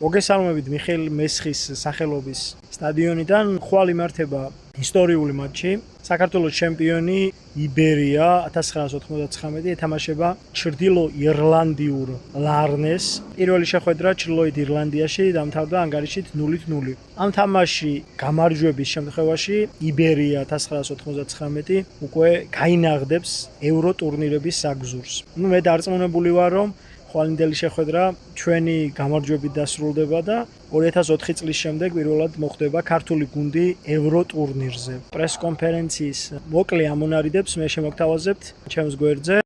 მოგესალმებით მიხეილ მესხის სახელობის სტადიონიდან ხვალ იმართება ისტორიული მატჩი. საქართველოს ჩემპიონი იბერია 1999 ეთამაშება ჩრდილო ირლანდიურ ლარნეს. პირველი შეხვედრა ჩრდილოეთ ირლანდიაში დამთავრდა ანგარიშით 0-0. ამ თამაში გამარჯვების შემთხვევაში იბერია 1999 უკვე გაინაღდებს ევრო ტურნირების საგზურს. მე დარწმუნებული ვარ, რომ ხვალინდელი შეხვედრა ჩვენი გამარჯვებით დასრულდება და 2004 წლის შემდეგ პირველად მოხდება ქართული გუნდი ევრო ტურნირზე. პრეს კონფერენციის მოკლე ამონარიდებს მე შემოგთავაზებთ ჩემს გვერდზე.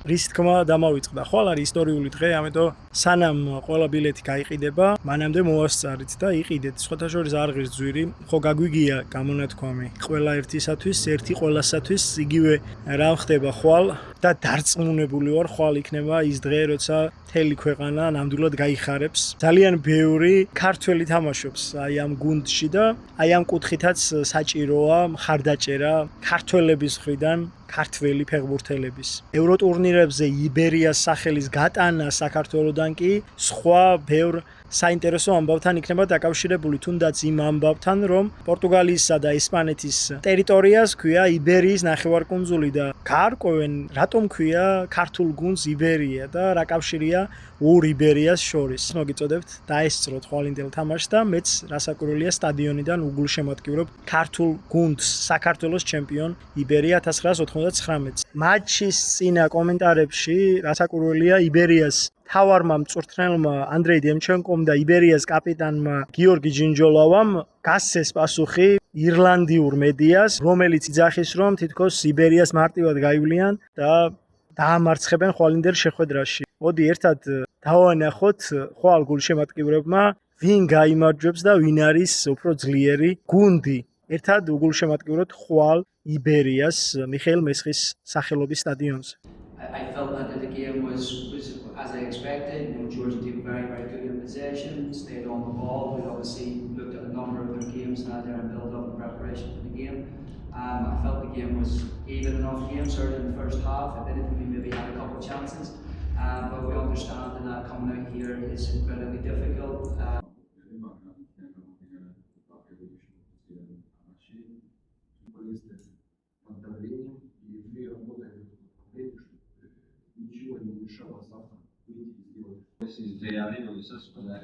რის თქმა დამავიწყდა. ხვალ არის ისტორიული დღე, ამიტომ სანამ ყველა ბილეთი გაიყიდება, მანამდე მოვასწარით და იყიდეთ. სხვათა შორის არ ღირს ძვირი, ხო გაგვიგია გამონათქვამი. ყველა ერთისათვის, ერთი ყველასათვის, იგივე რა ხდება ხვალ და დარწმუნებული ვარ, ხვალ იქნება ის დღე, როცა მთელი ქვეყანა ნამდვილად გაიხარებს. ძალიან ბევრი ქართველი თამაშობს აი ამ გუნდში და აი ამ კუთხითაც საჭიროა მხარდაჭერა ქართველების მხრიდან. ქართველი ფეხბურთელების. ევრო ტურნირებზე იბერიას სახელის გატანა საქართველოსდან კი სხვა ბევრ საინტერესო ამბავთან იქნება დაკავშირებული, თუნდაც იმ ამბავთან, რომ პორტუგალიისა და ესპანეთის ტერიტორიას ქვია იბერიის ნახევარკუნძული და გაარკვევენ, რატომ ქვია ქართულ გუნდს იბერია და რა კავშირია ორ იბერიას შორის. მოგიწოდებთ დაესწროთ ხვალინდელ თამაშს და მეც რასაკვირველია სტადიონიდან უგულშემატკივრობ ქართულ გუნდს, საქართველოს ჩემპიონ იბერია 1999. მატჩის წინა კომენტარებში რასაკვირველია იბერიას თავარმა მწვრთნელმა ანდრეი დემჩენკომ და იბერიას კაპიტანმა გიორგი ჯინჯოლავამ გასცეს პასუხი ირლანდიურ მედიას, რომელიც იძახის, რომ თითქოს იბერიას მარტივად გაივლიან და დაამარცხებენ ხვალინდელ შეხვედრაში. მოდი ერთად დავანახოთ ხვალ გულშემატკივრებმა, ვინ გაიმარჯვებს და ვინ არის უფრო ძლიერი გუნდი. ერთად უგულშემატკივროთ ხვალ იბერიას მიხეილ მესხის სახელობის სტადიონზე. I felt that the game was as I expected. Georgian team very good in possession, stayed on the ball. We obviously looked at a number of their games now there and built up in preparation for the game. I felt the game was even enough game, certainly in the first half. If anything, we maybe had a couple of chances, but we understand that coming out here is incredibly difficult. This is really roses for that